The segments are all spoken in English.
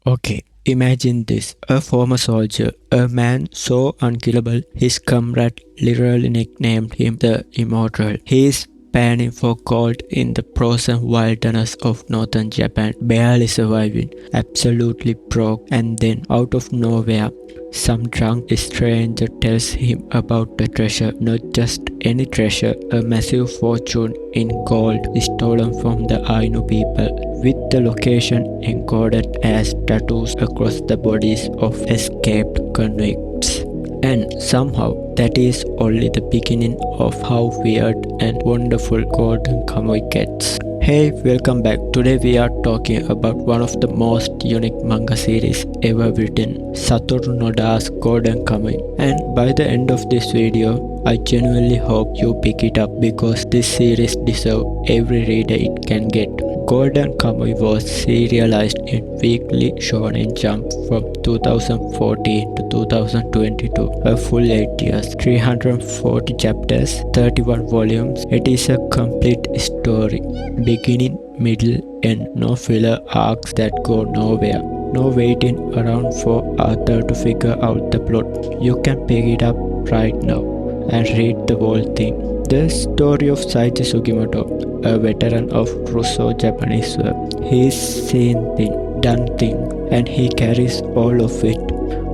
Okay, imagine this. A former soldier, a man so unkillable, his comrade literally nicknamed him the Immortal. He is panning for gold in the frozen wilderness of northern Japan, barely surviving, absolutely broke, and then out of nowhere, some drunk stranger tells him about the treasure, not just any treasure, a massive fortune in gold stolen from the Ainu people, with the location encoded as tattoos across the bodies of escaped convicts. And somehow that is only the beginning of how weird and wonderful Golden Kamuy gets. Hey, welcome back. Today we are talking about one of the most unique manga series ever written, Satoru Noda's Golden Kamuy. And by the end of this video, I genuinely hope you pick it up because this series deserves every reader it can get. Golden Kamuy was serialized in Weekly Shonen Jump from 2014 to 2022, a full 8 years, 340 chapters, 31 volumes. It is a complete story, beginning, middle, end, no filler arcs that go nowhere. No waiting around for Arthur to figure out the plot. You can pick it up right now and read the whole thing. The story of Saichi Sugimoto, a veteran of Russo-Japanese web. He's seen thing, done thing, and he carries all of it,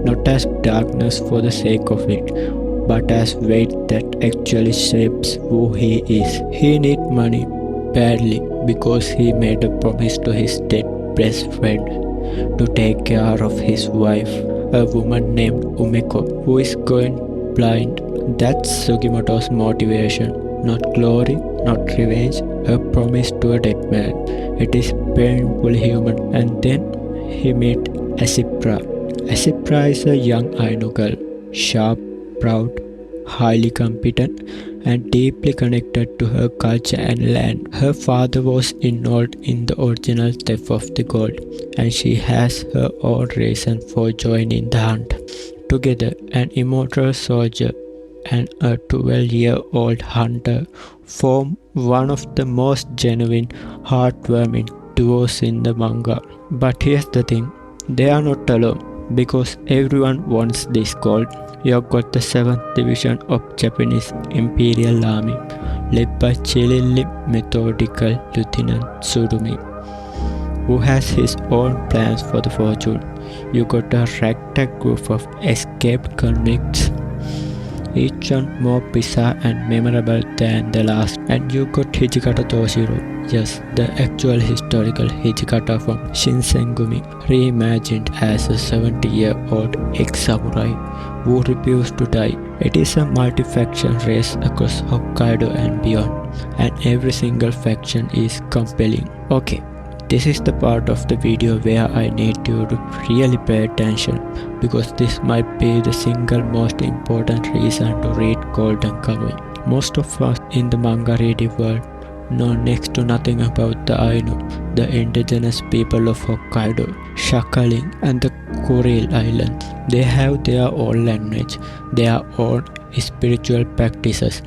not as darkness for the sake of it, but as weight that actually shapes who he is. He needs money badly because he made a promise to his dead best friend to take care of his wife, a woman named Umeko, who is going blind. That's Sugimoto's motivation. Not glory, not revenge, a promise to a dead man. It is painfully human. And then he meets Asipra. Asipra is a young Ainu girl, sharp, proud, highly competent, and deeply connected to her culture and land. Her father was involved in the original theft of the gold, and she has her own reason for joining the hunt. Together, an immortal soldier and a 12-year-old hunter form one of the most genuine, heartwarming duos in the manga. But here's the thing, they are not alone, because everyone wants this gold. You got the 7th Division of Japanese Imperial Army, led by chillingly methodical Lieutenant Tsurumi, who has his own plans for the fortune. You got a ragtag group of escaped convicts, each one more bizarre and memorable than the last. And you got Hijikata Toshiro, yes, the actual historical Hijikata from Shinsengumi, reimagined as a 70-year-old ex-samurai who refused to die. It is a multi-faction race across Hokkaido and beyond, and every single faction is compelling. Okay, this is the part of the video where I need you to really pay attention, because this might be the single most important reason to read Golden Kamuy. Most of us in the manga reading world know next to nothing about the Ainu, the indigenous people of Hokkaido, Sakhalin and the Kuril Islands. They have their own language, their own spiritual practices,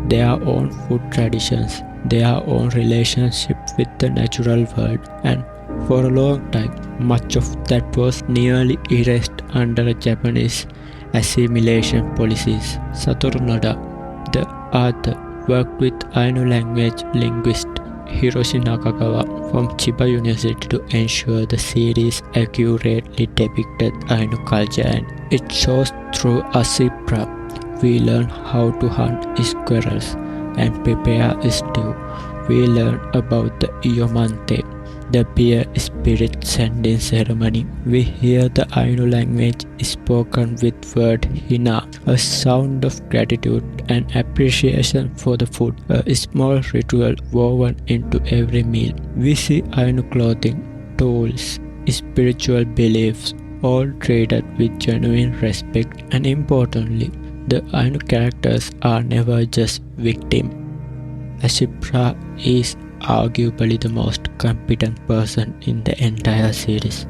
their own food traditions, their own relationship with the natural world, and for a long time, much of that was nearly erased under Japanese assimilation policies. Satoru Noda, the author, worked with Ainu language linguist Hiroshi Nakagawa from Chiba University to ensure the series accurately depicted Ainu culture, and it shows through Asipra. We learn how to hunt squirrels and prepare a stew. We learn about the Iomante, the bear spirit sending ceremony. We hear the Ainu language spoken with word hina, a sound of gratitude and appreciation for the food, a small ritual woven into every meal. We see Ainu clothing, tools, spiritual beliefs, all treated with genuine respect, and importantly, the Ainu characters are never just victims. Asipra is arguably the most competent person in the entire series.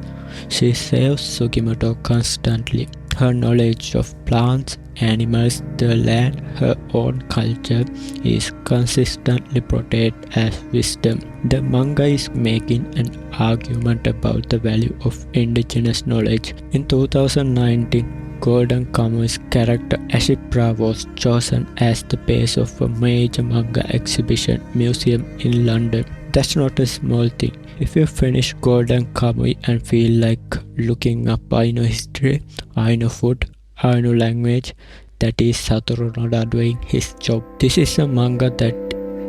She saves Sugimoto constantly. Her knowledge of plants, animals, the land, her own culture is consistently portrayed as wisdom. The manga is making an argument about the value of indigenous knowledge. In 2019, Golden Kamuy's character Ashipra was chosen as the base of a major manga exhibition museum in London. That's not a small thing. If you finish Golden Kamuy and feel like looking up Ainu history, Ainu food, Ainu language, that is Satoru Noda doing his job. This is a manga that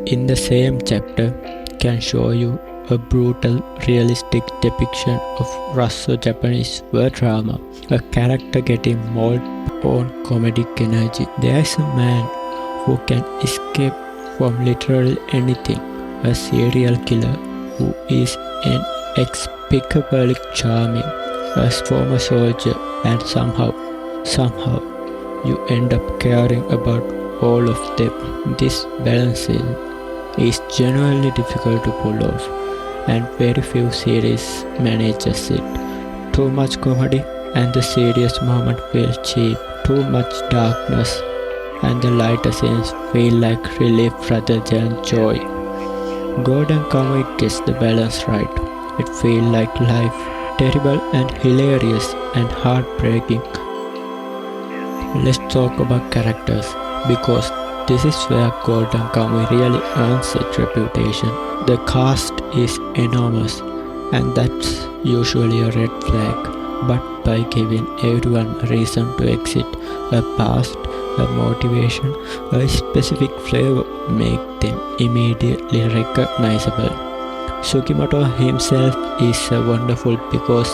in the same chapter can show you a brutal, realistic depiction of Russo-Japanese war drama, a character getting mauled on comedic energy. There is a man who can escape from literally anything, a serial killer who is inexplicably charming, a former soldier, and somehow you end up caring about all of them. This balancing is genuinely difficult to pull off, and very few series manages it. Too much comedy and the serious moment feel cheap. Too much darkness and the lighter scenes feel like relief rather than joy. Golden Kamuy gets the balance right. It feels like life, terrible and hilarious and heartbreaking. Let's talk about characters, because this is where Golden Kamuy really earns its reputation. The cast is enormous, and that's usually a red flag, but by giving everyone a reason to exit, a past, a motivation, a specific flavor, make them immediately recognizable. Sugimoto himself is wonderful because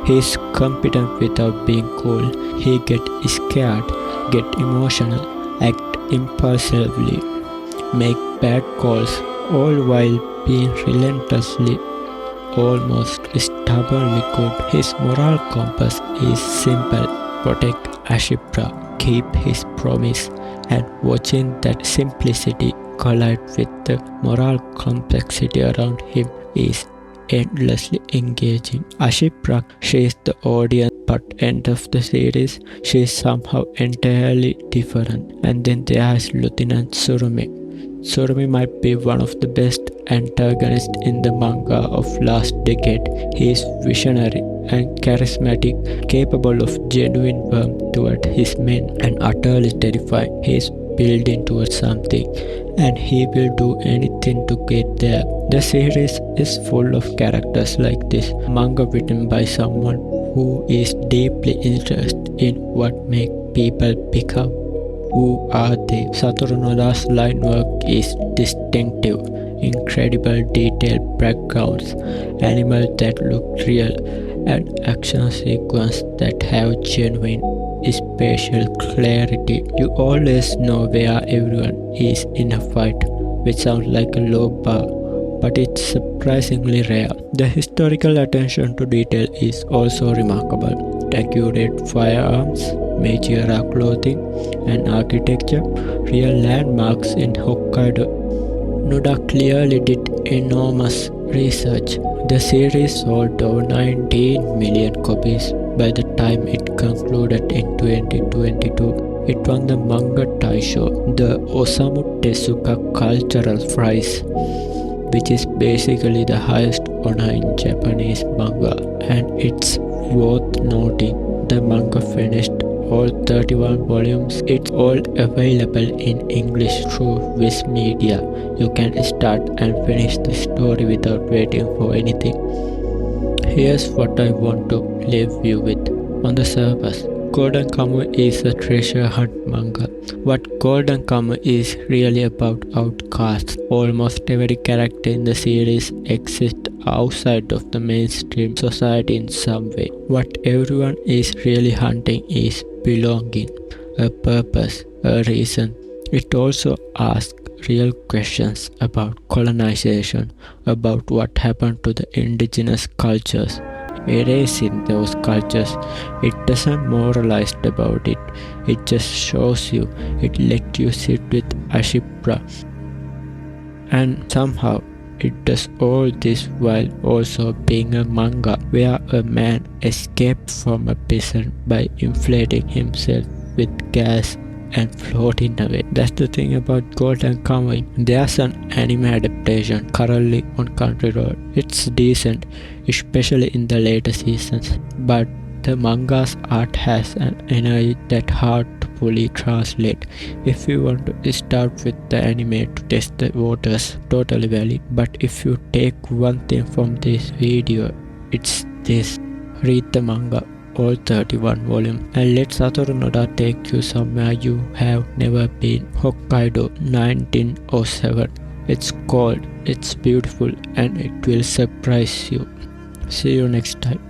he is competent without being cool. He gets scared, get emotional, act impulsively, make bad calls, all while being relentlessly, almost stubbornly good. His moral compass is simple: protect Ashipra, keep his promise, and watching that simplicity collide with the moral complexity around him is endlessly engaging. Ashipra, she is the audience, but end of the series, she is somehow entirely different. And then there is Lieutenant Tsurumi. Tsurumi might be one of the best antagonists in the manga of last decade. He is visionary and charismatic, capable of genuine warmth toward his men, and utterly terrifying. He is building towards something, and he will do anything to get there. The series is full of characters like this, manga written by someone who is deeply interested in what makes people become who are they. Satoru Noda's line work is distinctive, incredible detailed backgrounds, animals that look real, and action sequences that have genuine spatial clarity. You always know where everyone is in a fight, which sounds like a low bar, but it's surprisingly rare. The historical attention to detail is also remarkable. Accurate firearms, Meiji-era clothing and architecture, real landmarks in Hokkaido. Noda clearly did enormous research. The series sold over 19 million copies by the time it concluded in 2022. It won the Manga Taisho, the Osamu Tezuka Cultural Prize, which is basically the highest honor in Japanese manga, and it's worth noting the manga finished all 31 volumes. It's all available in English through Viz Media. You can start and finish the story without waiting for anything. Here's what I want to leave you with. On the surface, Golden Kamuy is a treasure hunt manga. What Golden Kamuy is really about outcasts. Almost every character in the series exists outside of the mainstream society in some way. What everyone is really hunting is belonging, a purpose, a reason. It also asks real questions about colonization, about what happened to the indigenous cultures. Erasing those cultures, it doesn't moralize about it, it just shows you, it lets you sit with Ashipra. And somehow, it does all this while also being a manga where a man escapes from a prison by inflating himself with gas and floating away. That's the thing about Golden Kamuy. There's an anime adaptation currently on Crunchyroll. It's decent, especially in the later seasons, but the manga's art has an energy that hard to fully translate. If you want to start with the anime to test the waters, totally valid. But if you take one thing from this video, it's this: read the manga, all 31 volumes, and let Satoru Noda take you somewhere you have never been. Hokkaido 1907. It's cold, it's beautiful, and it will surprise you. See you next time.